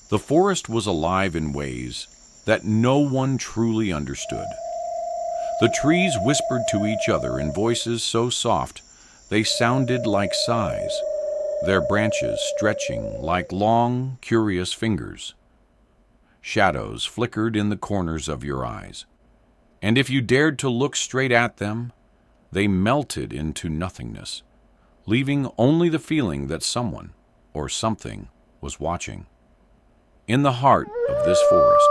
The forest was alive in ways that no one truly understood. The trees whispered to each other in voices so soft they sounded like sighs, their branches stretching like long, curious fingers. Shadows flickered in the corners of your eyes, and if you dared to look straight at them, they melted into nothingness, leaving only the feeling that someone or something was watching. In the heart of this forest,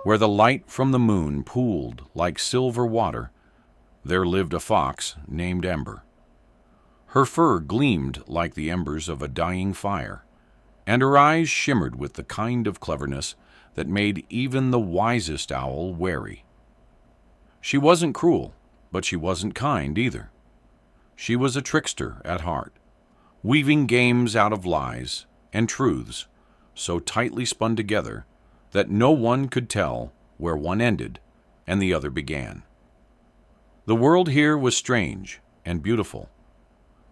where the light from the moon pooled like silver water, there lived a fox named Ember. Her fur gleamed like the embers of a dying fire, and her eyes shimmered with the kind of cleverness that made even the wisest owl wary. She wasn't cruel, but she wasn't kind either. She was a trickster at heart, weaving games out of lies and truths so tightly spun together that no one could tell where one ended and the other began. The world here was strange and beautiful.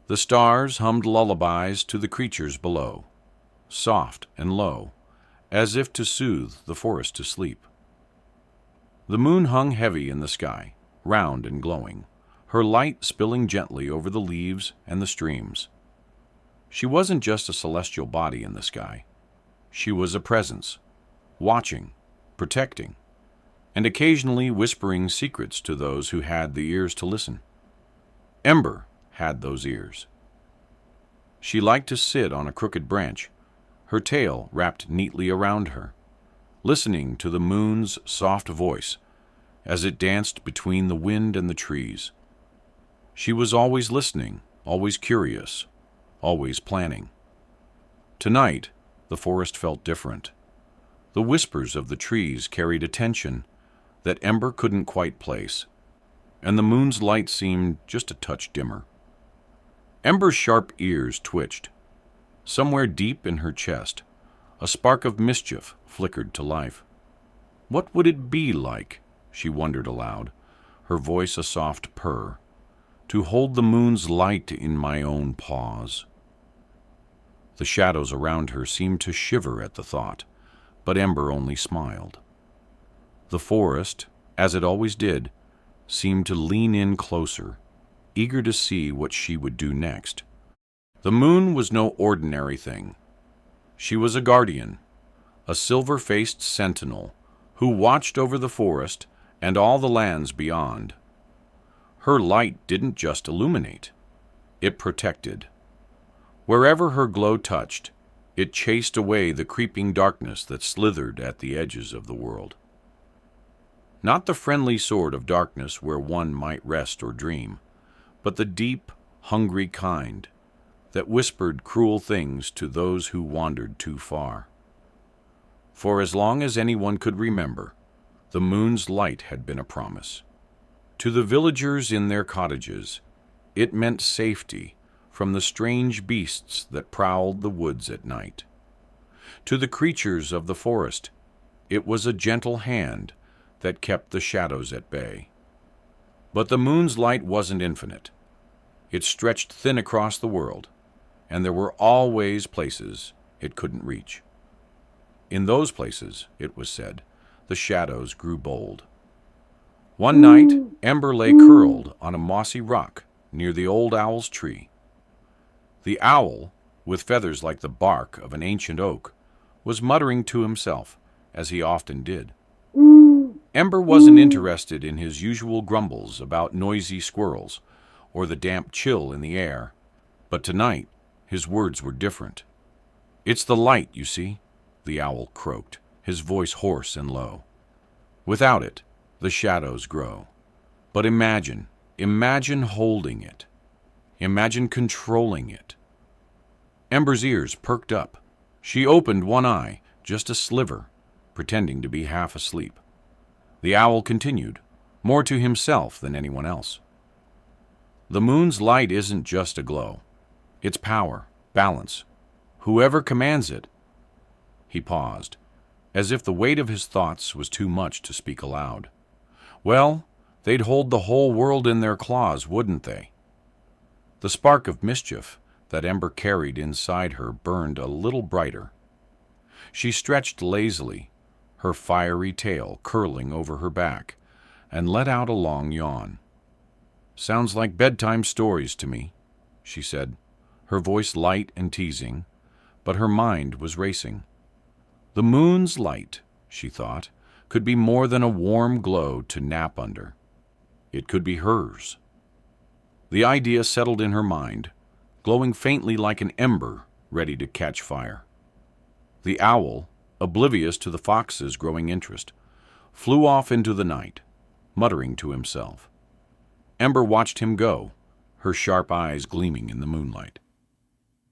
The stars hummed lullabies to the creatures below, soft and low, as if to soothe the forest to sleep. The moon hung heavy in the sky, round and glowing, her light spilling gently over the leaves and the streams. She wasn't just a celestial body in the sky. She was a presence, watching, protecting, and occasionally whispering secrets to those who had the ears to listen. Ember had those ears. She liked to sit on a crooked branch, her tail wrapped neatly around her, listening to the moon's soft voice as it danced between the wind and the trees. She was always listening, always curious, always planning. Tonight, the forest felt different. The whispers of the trees carried a tension that Ember couldn't quite place, and the moon's light seemed just a touch dimmer. Ember's sharp ears twitched. Somewhere deep in her chest, a spark of mischief flickered to life. What would it be like, she wondered aloud, her voice a soft purr, to hold the moon's light in my own paws? The shadows around her seemed to shiver at the thought, but Ember only smiled. The forest, as it always did, seemed to lean in closer, eager to see what she would do next. The moon was no ordinary thing. She was a guardian, a silver-faced sentinel who watched over the forest and all the lands beyond. Her light didn't just illuminate, it protected. Wherever her glow touched, it chased away the creeping darkness that slithered at the edges of the world. Not the friendly sword of darkness where one might rest or dream, but the deep, hungry kind that whispered cruel things to those who wandered too far. For as long as anyone could remember, the moon's light had been a promise. To the villagers in their cottages, it meant safety from the strange beasts that prowled the woods at night. To the creatures of the forest, it was a gentle hand that kept the shadows at bay. But the moon's light wasn't infinite. It stretched thin across the world, and there were always places it couldn't reach. In those places, it was said, the shadows grew bold. One night, Ember lay curled on a mossy rock near the old owl's tree. The owl, with feathers like the bark of an ancient oak, was muttering to himself, as he often did. Ember wasn't interested in his usual grumbles about noisy squirrels or the damp chill in the air, but tonight his words were different. "It's the light, you see," the owl croaked, his voice hoarse and low. "Without it, the shadows grow. But imagine holding it. Imagine controlling it." Ember's ears perked up. She opened one eye, just a sliver, pretending to be half asleep. The owl continued, more to himself than anyone else. "The moon's light isn't just a glow. It's power, balance. Whoever commands it—" He paused, as if the weight of his thoughts was too much to speak aloud. "Well, they'd hold the whole world in their claws, wouldn't they?" The spark of mischief that Ember carried inside her burned a little brighter. She stretched lazily, her fiery tail curling over her back, and let out a long yawn. "Sounds like bedtime stories to me," she said, her voice light and teasing, but her mind was racing. The moon's light, she thought, could be more than a warm glow to nap under. It could be hers. The idea settled in her mind, glowing faintly like an ember ready to catch fire. The owl, oblivious to the fox's growing interest, flew off into the night, muttering to himself. Ember watched him go, her sharp eyes gleaming in the moonlight.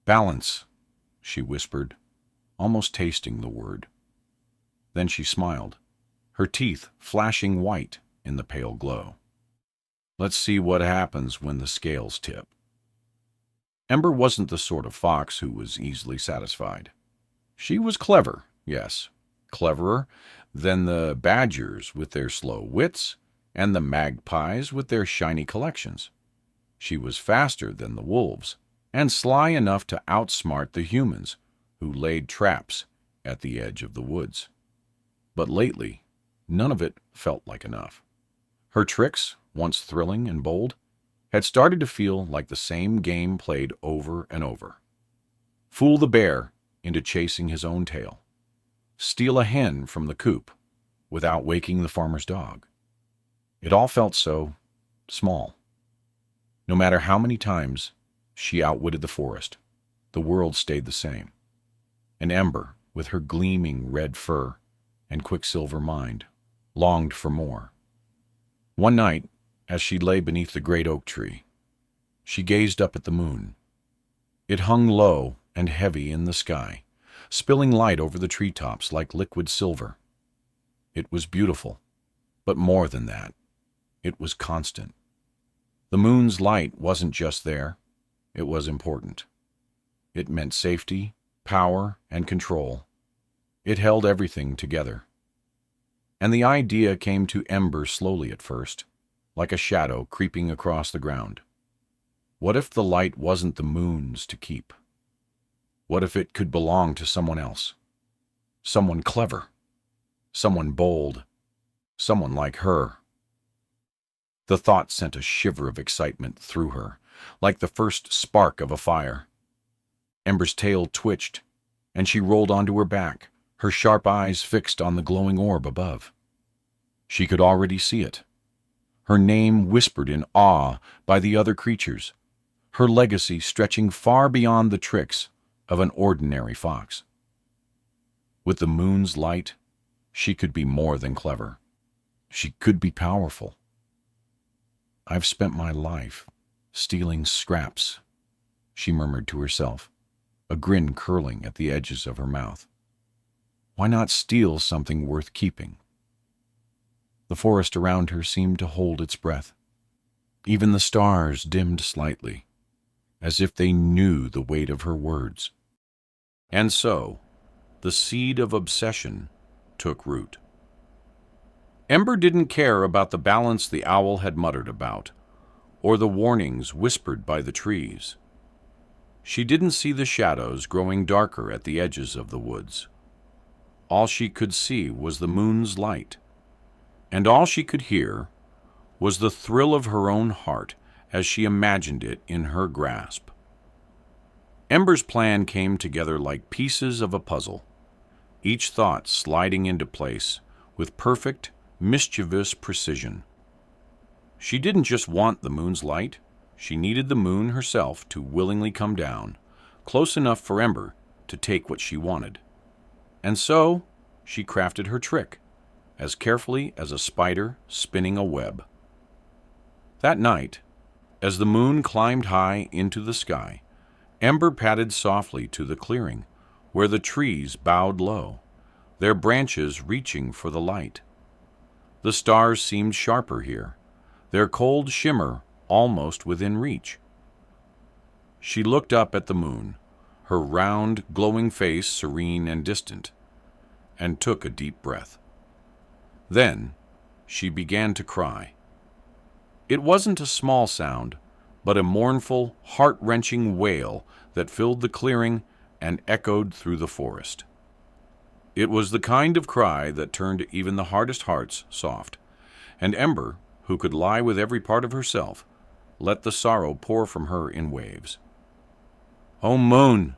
"Balance," she whispered, almost tasting the word. Then she smiled, her teeth flashing white in the pale glow. "Let's see what happens when the scales tip." Ember wasn't the sort of fox who was easily satisfied. She was clever, yes, cleverer than the badgers with their slow wits and the magpies with their shiny collections. She was faster than the wolves, and sly enough to outsmart the humans who laid traps at the edge of the woods. But lately, none of it felt like enough. Her tricks, once thrilling and bold, had started to feel like the same game played over and over. Fool the bear into chasing his own tail. Steal a hen from the coop without waking the farmer's dog. It all felt so small. No matter how many times she outwitted the forest, the world stayed the same. And Ember, with her gleaming red fur and quicksilver mind, longed for more. One night, as she lay beneath the great oak tree, she gazed up at the moon. It hung low and heavy in the sky, spilling light over the treetops like liquid silver. It was beautiful, but more than that, it was constant. The moon's light wasn't just there, it was important. It meant safety, power, and control. It held everything together. And the idea came to Ember slowly at first, like a shadow creeping across the ground. What if the light wasn't the moon's to keep? What if it could belong to someone else? Someone clever, someone bold, someone like her. The thought sent a shiver of excitement through her, like the first spark of a fire. Ember's tail twitched, and she rolled onto her back, her sharp eyes fixed on the glowing orb above. She could already see it. Her name whispered in awe by the other creatures, her legacy stretching far beyond the tricks of an ordinary fox. With the moon's light, she could be more than clever. She could be powerful. "I've spent my life stealing scraps," she murmured to herself, a grin curling at the edges of her mouth. Why not steal something worth keeping? The forest around her seemed to hold its breath. Even the stars dimmed slightly, as if they knew the weight of her words. And so, the seed of obsession took root. Ember didn't care about the balance the owl had muttered about, or the warnings whispered by the trees. She didn't see the shadows growing darker at the edges of the woods. All she could see was the moon's light, and all she could hear was the thrill of her own heart as she imagined it in her grasp. Ember's plan came together like pieces of a puzzle, each thought sliding into place with perfect, mischievous precision. She didn't just want the moon's light, she needed the moon herself to willingly come down, close enough for Ember to take what she wanted. And so, she crafted her trick, as carefully as a spider spinning a web. That night, as the moon climbed high into the sky, Ember padded softly to the clearing, where the trees bowed low, their branches reaching for the light. The stars seemed sharper here, their cold shimmer almost within reach. She looked up at the moon, her round, glowing face serene and distant, and took a deep breath. Then she began to cry. It wasn't a small sound, but a mournful, heart-wrenching wail that filled the clearing and echoed through the forest. It was the kind of cry that turned even the hardest hearts soft, and Ember, who could lie with every part of herself, let the sorrow pour from her in waves. "Oh, Moon,"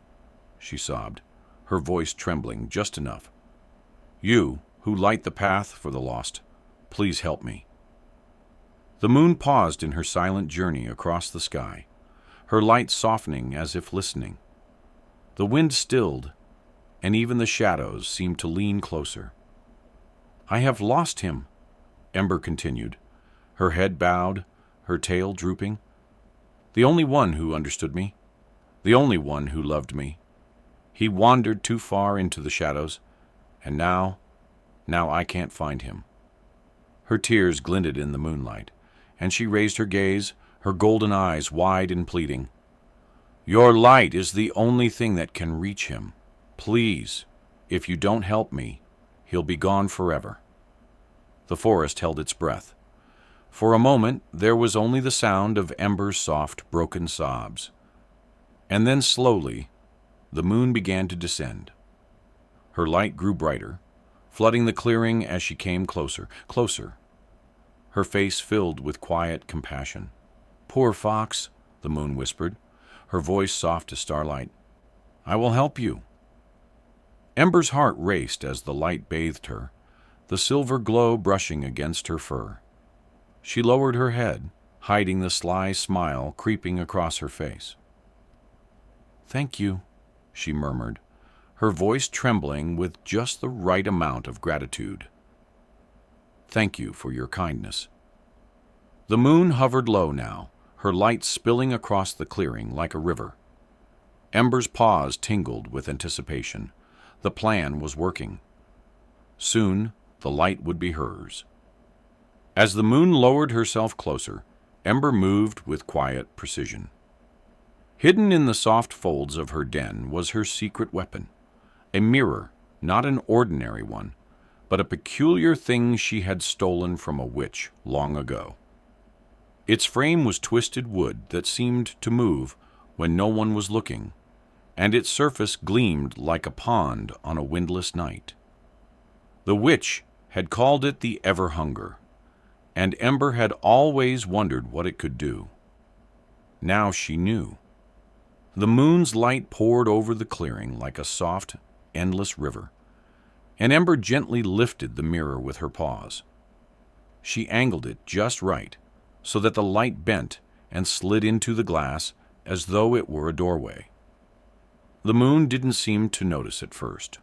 she sobbed, her voice trembling just enough. "You, who light the path for the lost, please help me." The moon paused in her silent journey across the sky, her light softening as if listening. The wind stilled, and even the shadows seemed to lean closer. "I have lost him," Ember continued, her head bowed, her tail drooping. "The only one who understood me, the only one who loved me. He wandered too far into the shadows, and now I can't find him." Her tears glinted in the moonlight, and she raised her gaze, her golden eyes wide and pleading. "Your light is the only thing that can reach him. Please, if you don't help me, he'll be gone forever." The forest held its breath. For a moment, there was only the sound of Ember's soft, broken sobs. And then slowly, the moon began to descend. Her light grew brighter, flooding the clearing as she came closer, closer. Her face filled with quiet compassion. "Poor fox," the moon whispered, her voice soft as starlight. "I will help you." Ember's heart raced as the light bathed her, the silver glow brushing against her fur. She lowered her head, hiding the sly smile creeping across her face. "Thank you," she murmured, her voice trembling with just the right amount of gratitude. "Thank you for your kindness." The moon hovered low now, her light spilling across the clearing like a river. Ember's paws tingled with anticipation. The plan was working. Soon, the light would be hers. As the moon lowered herself closer, Ember moved with quiet precision. Hidden in the soft folds of her den was her secret weapon, a mirror, not an ordinary one, but a peculiar thing she had stolen from a witch long ago. Its frame was twisted wood that seemed to move when no one was looking, and its surface gleamed like a pond on a windless night. The witch had called it the Everhunger, and Ember had always wondered what it could do. Now she knew. The moon's light poured over the clearing like a soft, endless river, and Ember gently lifted the mirror with her paws. She angled it just right, so that the light bent and slid into the glass as though it were a doorway. The moon didn't seem to notice at first.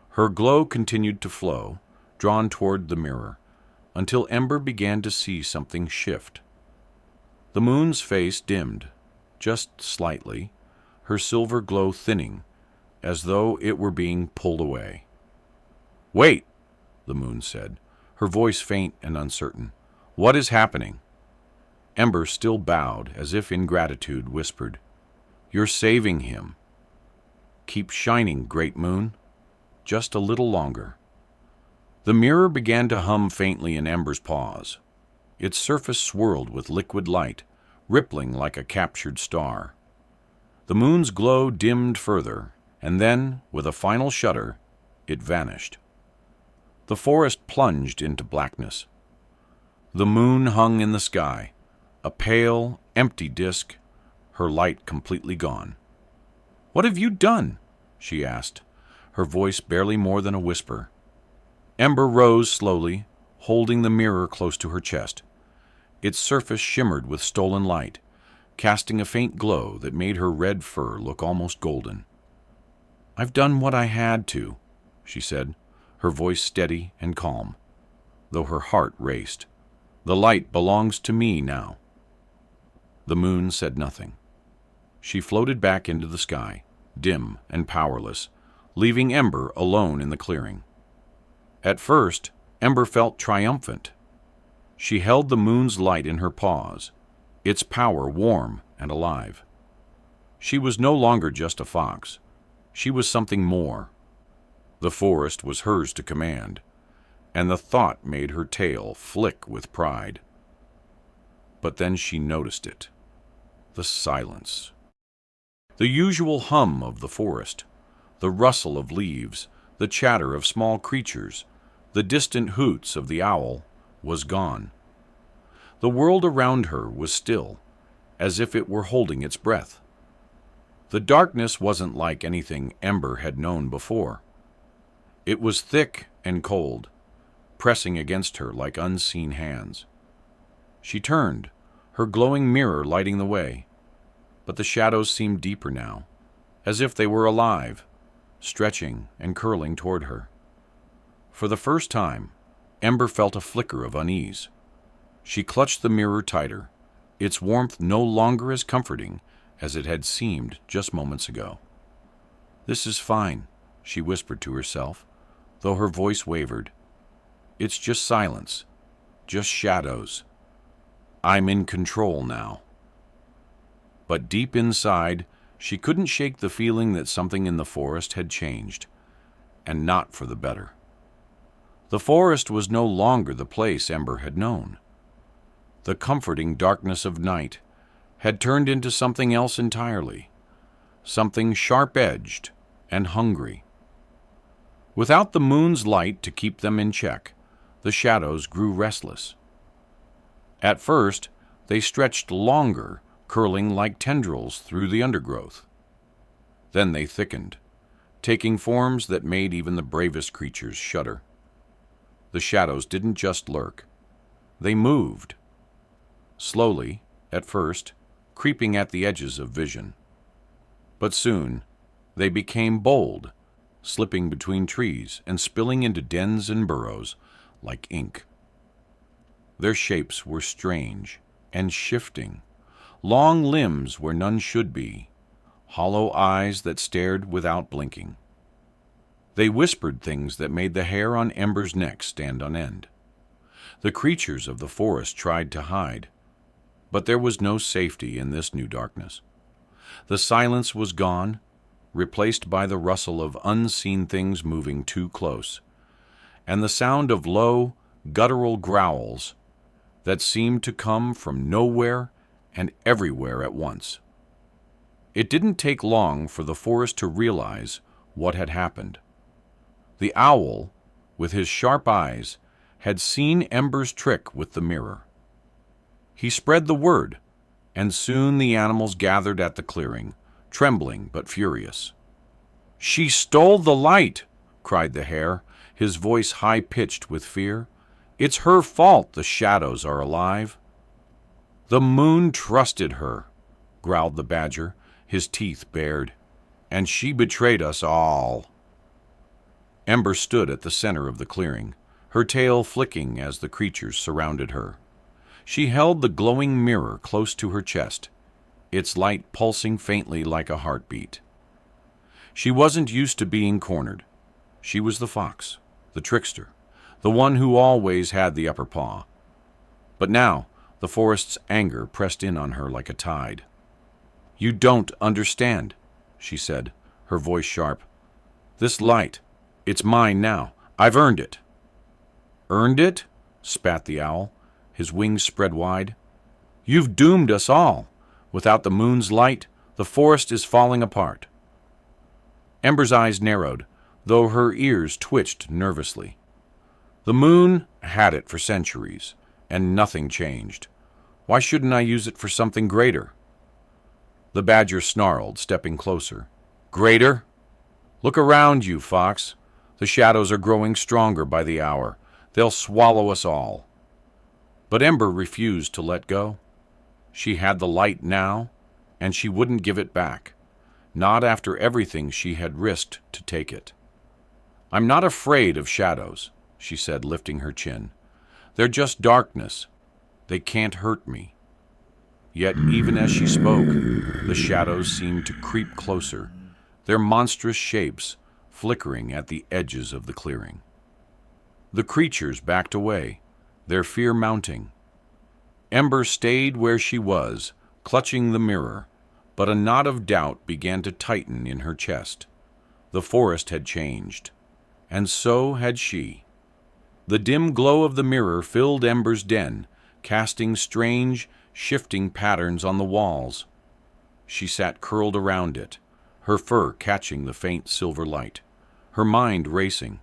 Her glow continued to flow, drawn toward the mirror, until Ember began to see something shift. The moon's face dimmed, just slightly, her silver glow thinning, as though it were being pulled away. "Wait," the moon said, her voice faint and uncertain. "What is happening?" Ember still bowed, as if in gratitude, whispered, "You're saving him. Keep shining, great moon. Just a little longer." The mirror began to hum faintly in Ember's paws. Its surface swirled with liquid light, rippling like a captured star. The moon's glow dimmed further, and then, with a final shudder, it vanished. The forest plunged into blackness. The moon hung in the sky, a pale, empty disk, her light completely gone. "What have you done?" she asked, her voice barely more than a whisper. Ember rose slowly, holding the mirror close to her chest. Its surface shimmered with stolen light, casting a faint glow that made her red fur look almost golden. "I've done what I had to," she said, her voice steady and calm, though her heart raced. "The light belongs to me now." The moon said nothing. She floated back into the sky, dim and powerless, leaving Ember alone in the clearing. At first, Ember felt triumphant. She held the moon's light in her paws, its power warm and alive. She was no longer just a fox. She was something more. The forest was hers to command, and the thought made her tail flick with pride. But then she noticed it. The silence. The usual hum of the forest, the rustle of leaves, The chatter of small creatures, the distant hoots of the owl, was gone. The world around her was still, as if it were holding its breath. The darkness wasn't like anything Ember had known before. It was thick and cold, pressing against her like unseen hands. She turned, her glowing mirror lighting the way, but the shadows seemed deeper now, as if they were alive, stretching and curling toward her. For the first time, Ember felt a flicker of unease. She clutched the mirror tighter, its warmth no longer as comforting as it had seemed just moments ago. "This is fine," she whispered to herself, though her voice wavered. "It's just silence, just shadows. I'm in control now." But deep inside, she couldn't shake the feeling that something in the forest had changed, and not for the better. The forest was no longer the place Ember had known. The comforting darkness of night had turned into something else entirely, something sharp-edged and hungry. Without the moon's light to keep them in check, the shadows grew restless. At first, they stretched longer, curling like tendrils through the undergrowth. Then they thickened, taking forms that made even the bravest creatures shudder. The shadows didn't just lurk. They moved. Slowly, at first, creeping at the edges of vision. But soon, they became bold, slipping between trees and spilling into dens and burrows like ink. Their shapes were strange and shifting, long limbs where none should be, hollow eyes that stared without blinking. They whispered things that made the hair on Ember's neck stand on end. The creatures of the forest tried to hide, but there was no safety in this new darkness. The silence was gone, replaced by the rustle of unseen things moving too close, and the sound of low, guttural growls that seemed to come from nowhere and everywhere at once. It didn't take long for the forest to realize what had happened. The owl, with his sharp eyes, had seen Ember's trick with the mirror. He spread the word, and soon the animals gathered at the clearing, trembling but furious. "She stole the light!" cried the hare, his voice high-pitched with fear. "It's her fault the shadows are alive." "The moon trusted her," growled the badger, his teeth bared, "and she betrayed us all." Ember stood at the center of the clearing, her tail flicking as the creatures surrounded her. She held the glowing mirror close to her chest, its light pulsing faintly like a heartbeat. She wasn't used to being cornered. She was the fox, the trickster, the one who always had the upper paw. But now, the forest's anger pressed in on her like a tide. "You don't understand," she said, her voice sharp. "This light, it's mine now. I've earned it." "Earned it?" spat the owl, his wings spread wide. "You've doomed us all. Without the moon's light, the forest is falling apart." Ember's eyes narrowed, though her ears twitched nervously. The moon had it for centuries, and nothing changed. Why shouldn't I use it for something greater? The badger snarled, stepping closer. "Greater? Look around you, fox. The shadows are growing stronger by the hour. They'll swallow us all." But Ember refused to let go. She had the light now, and she wouldn't give it back, not after everything she had risked to take it. "I'm not afraid of shadows," she said, lifting her chin. "They're just darkness. They can't hurt me." Yet even as she spoke, the shadows seemed to creep closer, their monstrous shapes flickering at the edges of the clearing. The creatures backed away, their fear mounting. Ember stayed where she was, clutching the mirror, but a knot of doubt began to tighten in her chest. The forest had changed, and so had she. The dim glow of the mirror filled Ember's den, casting strange, shifting patterns on the walls. She sat curled around it, her fur catching the faint silver light, her mind racing.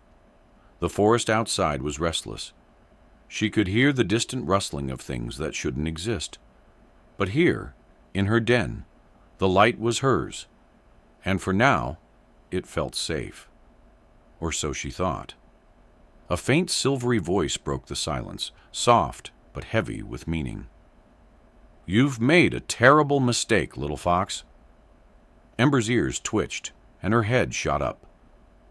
The forest outside was restless. She could hear the distant rustling of things that shouldn't exist. But here, in her den, the light was hers, and for now, it felt safe. Or so she thought. A faint silvery voice broke the silence, soft but heavy with meaning. "You've made a terrible mistake, little fox." Ember's ears twitched, and her head shot up.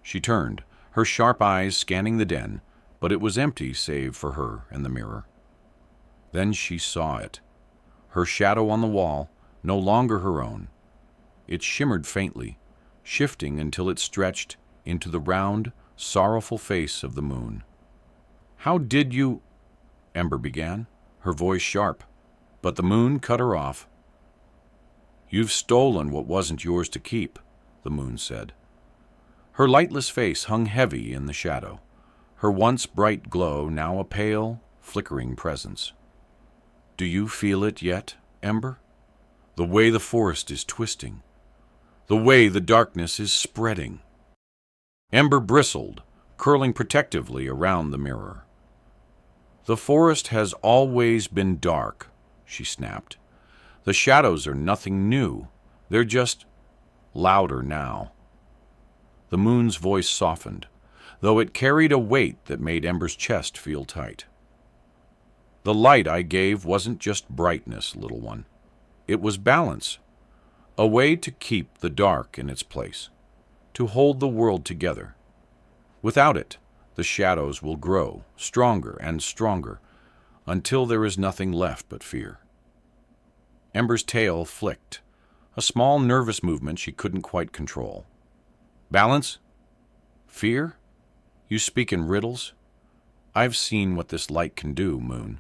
She turned, her sharp eyes scanning the den, but it was empty save for her and the mirror. Then she saw it. Her shadow on the wall, no longer her own. It shimmered faintly, shifting until it stretched into the round, sorrowful face of the moon. "How did you—" Ember began, her voice sharp, but the moon cut her off. "You've stolen what wasn't yours to keep," the moon said. Her lightless face hung heavy in the shadow, her once bright glow now a pale, flickering presence. "Do you feel it yet, Ember? The way the forest is twisting, the way the darkness is spreading." Ember bristled, curling protectively around the mirror. "The forest has always been dark," she snapped. "The shadows are nothing new. They're just louder now." The moon's voice softened, though it carried a weight that made Ember's chest feel tight. "The light I gave wasn't just brightness, little one. It was balance, a way to keep the dark in its place, to hold the world together. Without it, the shadows will grow stronger and stronger until there is nothing left but fear." Ember's tail flicked, a small nervous movement she couldn't quite control. "Balance? Fear? You speak in riddles? I've seen what this light can do, Moon.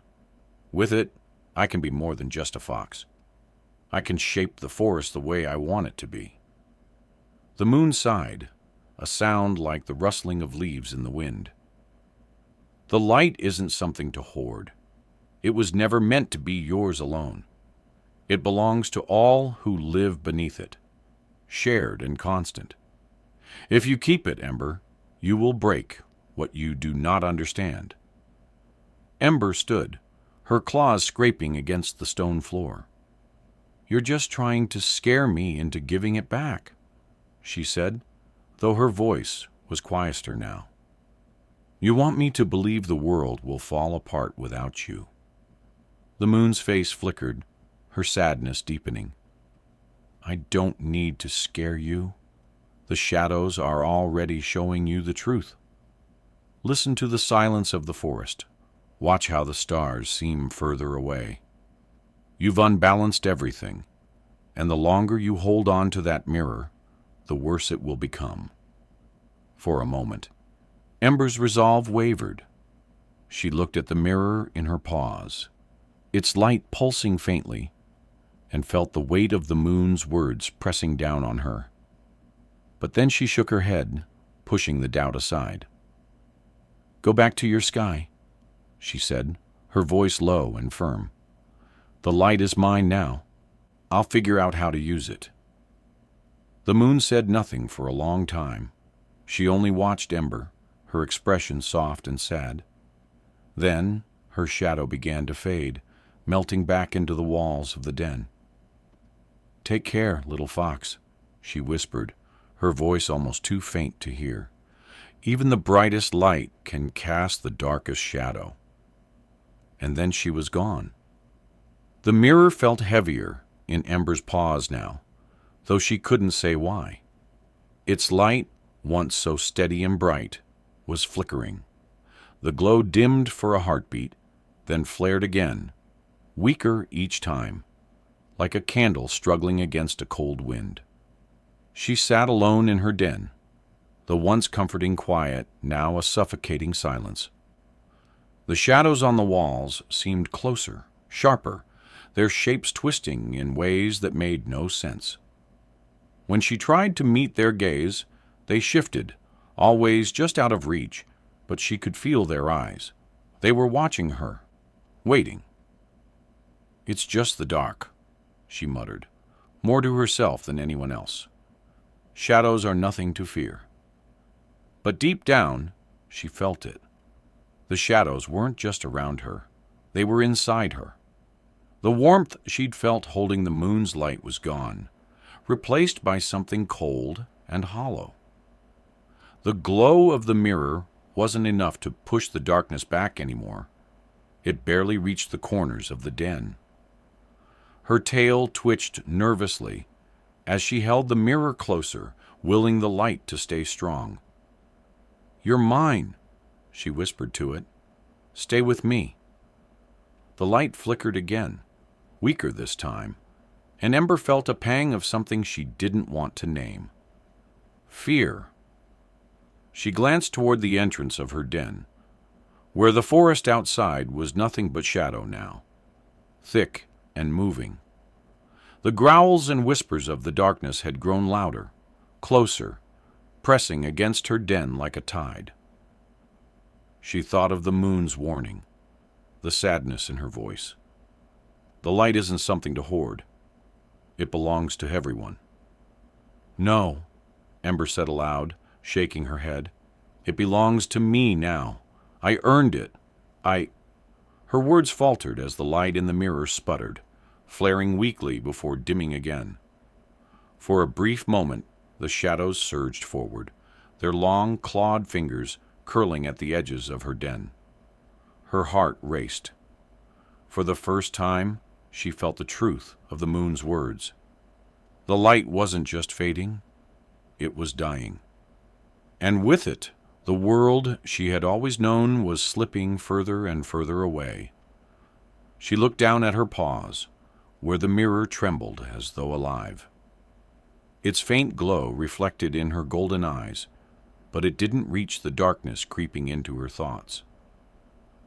With it, I can be more than just a fox. I can shape the forest the way I want it to be." The moon sighed, a sound like the rustling of leaves in the wind. "The light isn't something to hoard. It was never meant to be yours alone. It belongs to all who live beneath it, shared and constant. If you keep it, Ember, you will break what you do not understand." Ember stood, her claws scraping against the stone floor. "You're just trying to scare me into giving it back," she said, though her voice was quieter now. "You want me to believe the world will fall apart without you." The moon's face flickered, her sadness deepening. "I don't need to scare you. The shadows are already showing you the truth. Listen to the silence of the forest. Watch how the stars seem further away. You've unbalanced everything, and the longer you hold on to that mirror, the worse it will become." For a moment, Ember's resolve wavered. She looked at the mirror in her paws, its light pulsing faintly, and felt the weight of the moon's words pressing down on her. But then she shook her head, pushing the doubt aside. "Go back to your sky," she said, her voice low and firm. "The light is mine now. I'll figure out how to use it." The moon said nothing for a long time. She only watched Ember, her expression soft and sad. Then her shadow began to fade, melting back into the walls of the den. "Take care, little fox," she whispered, her voice almost too faint to hear. "Even the brightest light can cast the darkest shadow." And then she was gone. The mirror felt heavier in Ember's paws now, though she couldn't say why. Its light, once so steady and bright, was flickering. The glow dimmed for a heartbeat, then flared again, weaker each time, like a candle struggling against a cold wind. She sat alone in her den, the once comforting quiet now a suffocating silence. The shadows on the walls seemed closer, sharper, their shapes twisting in ways that made no sense. When she tried to meet their gaze, they shifted, always just out of reach, but she could feel their eyes. They were watching her, waiting. "It's just the dark," she muttered, more to herself than anyone else. "Shadows are nothing to fear." But deep down, she felt it. The shadows weren't just around her. They were inside her. The warmth she'd felt holding the moon's light was gone, replaced by something cold and hollow. The glow of the mirror wasn't enough to push the darkness back anymore. It barely reached the corners of the den. Her tail twitched nervously as she held the mirror closer, willing the light to stay strong. "You're mine," she whispered to it. "Stay with me." The light flickered again, weaker this time, and Ember felt a pang of something she didn't want to name. Fear. She glanced toward the entrance of her den, where the forest outside was nothing but shadow now, thick and moving. The growls and whispers of the darkness had grown louder, closer, pressing against her den like a tide. She thought of the moon's warning, the sadness in her voice. The light isn't something to hoard. It belongs to everyone. "No," Ember said aloud, shaking her head. "It belongs to me now. I earned it. Her words faltered as the light in the mirror sputtered, flaring weakly before dimming again. For a brief moment, the shadows surged forward, their long, clawed fingers curling at the edges of her den. Her heart raced. For the first time, she felt the truth of the moon's words. The light wasn't just fading, it was dying. And with it, the world she had always known was slipping further and further away. She looked down at her paws, where the mirror trembled as though alive. Its faint glow reflected in her golden eyes, but it didn't reach the darkness creeping into her thoughts.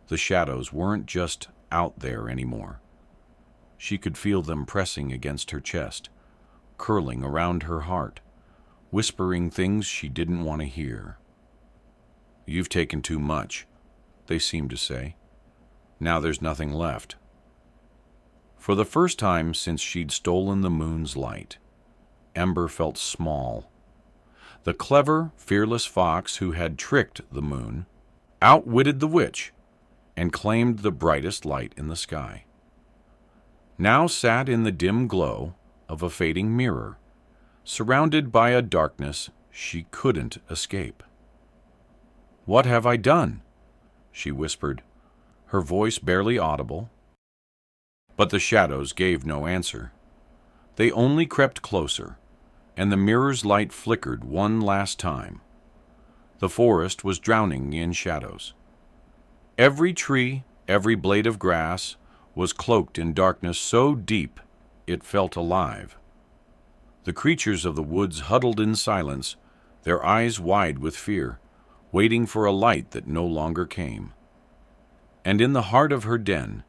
The shadows weren't just out there anymore. She could feel them pressing against her chest, curling around her heart, whispering things she didn't want to hear. "You've taken too much," they seemed to say. "Now there's nothing left." For the first time since she'd stolen the moon's light, Ember felt small. The clever, fearless fox who had tricked the moon outwitted the witch and claimed the brightest light in the sky. Now sat in the dim glow of a fading mirror, surrounded by a darkness she couldn't escape. "What have I done?" she whispered, her voice barely audible. But the shadows gave no answer. They only crept closer, and the mirror's light flickered one last time. The forest was drowning in shadows. Every tree, every blade of grass, was cloaked in darkness so deep it felt alive. The creatures of the woods huddled in silence, their eyes wide with fear, waiting for a light that no longer came. And in the heart of her den,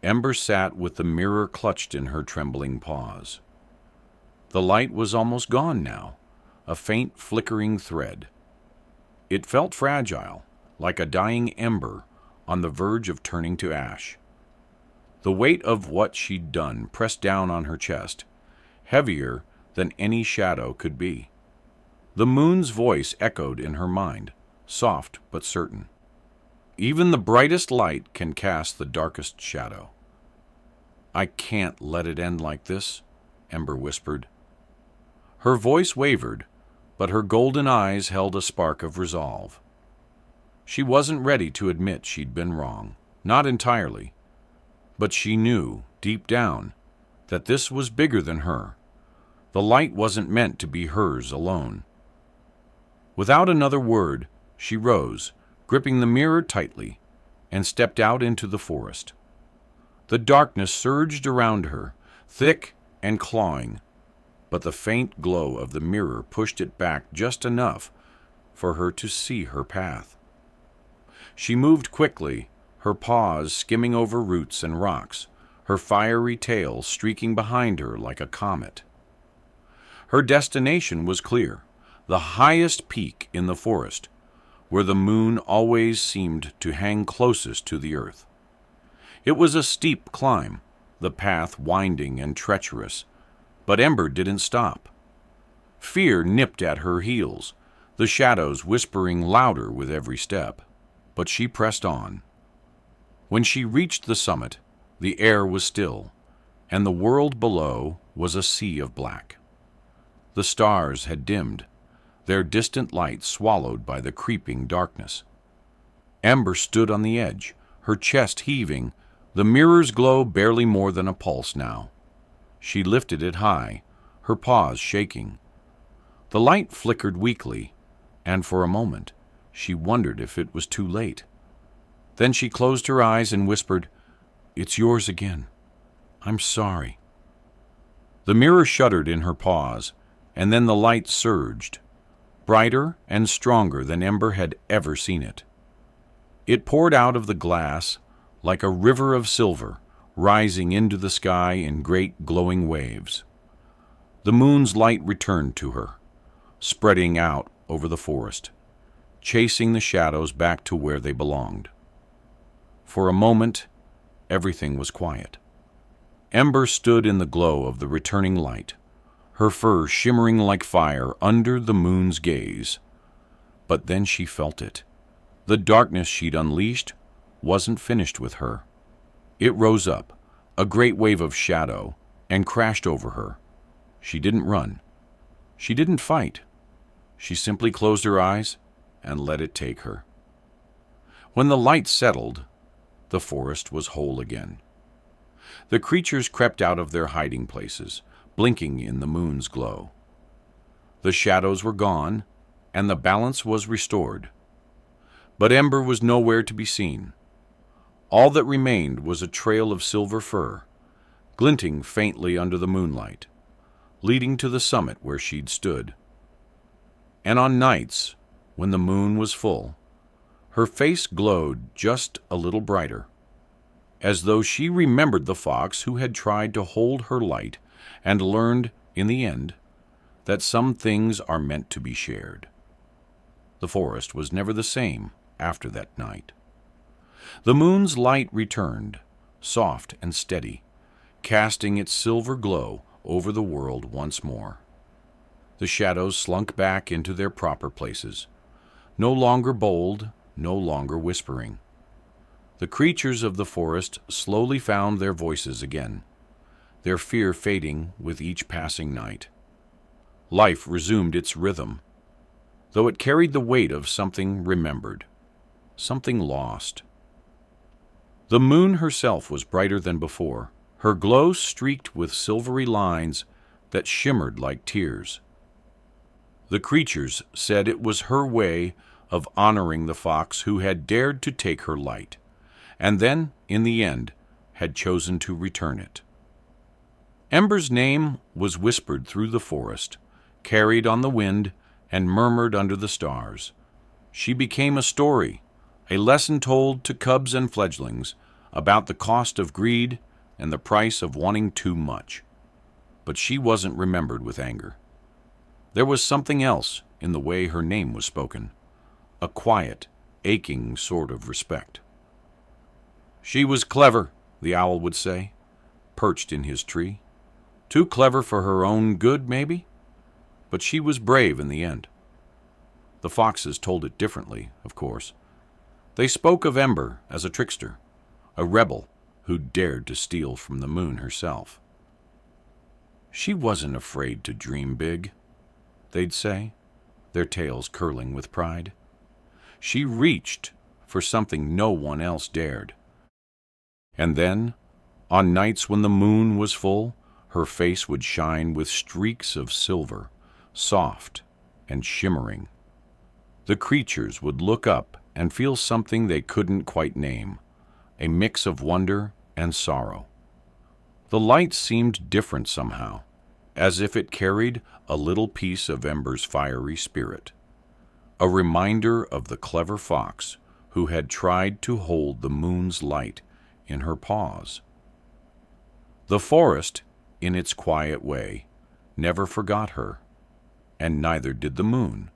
Ember sat with the mirror clutched in her trembling paws. The light was almost gone now, a faint flickering thread. It felt fragile, like a dying ember on the verge of turning to ash. The weight of what she'd done pressed down on her chest, heavier than any shadow could be. The moon's voice echoed in her mind, soft but certain. "Even the brightest light can cast the darkest shadow." "I can't let it end like this," Ember whispered. Her voice wavered, but her golden eyes held a spark of resolve. She wasn't ready to admit she'd been wrong, not entirely, but she knew, deep down, that this was bigger than her. The light wasn't meant to be hers alone. Without another word, she rose, gripping the mirror tightly, and stepped out into the forest. The darkness surged around her, thick and clawing, but the faint glow of the mirror pushed it back just enough for her to see her path. She moved quickly, her paws skimming over roots and rocks, her fiery tail streaking behind her like a comet. Her destination was clear, the highest peak in the forest, where the moon always seemed to hang closest to the earth. It was a steep climb, the path winding and treacherous, but Ember didn't stop. Fear nipped at her heels, the shadows whispering louder with every step, but she pressed on. When she reached the summit, the air was still, and the world below was a sea of black. The stars had dimmed, their distant light swallowed by the creeping darkness. Ember stood on the edge, her chest heaving, the mirror's glow barely more than a pulse now. She lifted it high, her paws shaking. The light flickered weakly, and for a moment she wondered if it was too late. Then she closed her eyes and whispered, "It's yours again. I'm sorry." The mirror shuddered in her paws, and then the light surged, brighter and stronger than Ember had ever seen it. It poured out of the glass like a river of silver, rising into the sky in great glowing waves. The moon's light returned to her, spreading out over the forest, chasing the shadows back to where they belonged. For a moment, everything was quiet. Ember stood in the glow of the returning light, her fur shimmering like fire under the moon's gaze. But then she felt it. The darkness she'd unleashed wasn't finished with her. It rose up, a great wave of shadow, and crashed over her. She didn't run. She didn't fight. She simply closed her eyes and let it take her. When the light settled, the forest was whole again. The creatures crept out of their hiding places, blinking in the moon's glow. The shadows were gone, and the balance was restored. But Ember was nowhere to be seen. All that remained was a trail of silver fur, glinting faintly under the moonlight, leading to the summit where she'd stood. And on nights, when the moon was full, her face glowed just a little brighter, as though she remembered the fox who had tried to hold her light and learned, in the end, that some things are meant to be shared. The forest was never the same after that night. The moon's light returned, soft and steady, casting its silver glow over the world once more. The shadows slunk back into their proper places, no longer bold, no longer whispering. The creatures of the forest slowly found their voices again, their fear fading with each passing night. Life resumed its rhythm, though it carried the weight of something remembered, something lost. The moon herself was brighter than before, her glow streaked with silvery lines that shimmered like tears. The creatures said it was her way of honoring the fox who had dared to take her light, and then, in the end, had chosen to return it. Ember's name was whispered through the forest, carried on the wind, and murmured under the stars. She became a story, a lesson told to cubs and fledglings about the cost of greed and the price of wanting too much. But she wasn't remembered with anger. There was something else in the way her name was spoken, a quiet, aching sort of respect. She was clever, the owl would say, perched in his tree. Too clever for her own good, maybe? But she was brave in the end. The foxes told it differently, of course. They spoke of Ember as a trickster, a rebel who dared to steal from the moon herself. She wasn't afraid to dream big, they'd say, their tails curling with pride. She reached for something no one else dared. And then, on nights when the moon was full, her face would shine with streaks of silver, soft and shimmering. The creatures would look up and feel something they couldn't quite name, a mix of wonder and sorrow. The light seemed different somehow, as if it carried a little piece of Ember's fiery spirit, a reminder of the clever fox who had tried to hold the moon's light in her paws. The forest, in its quiet way, never forgot her, and neither did the moon.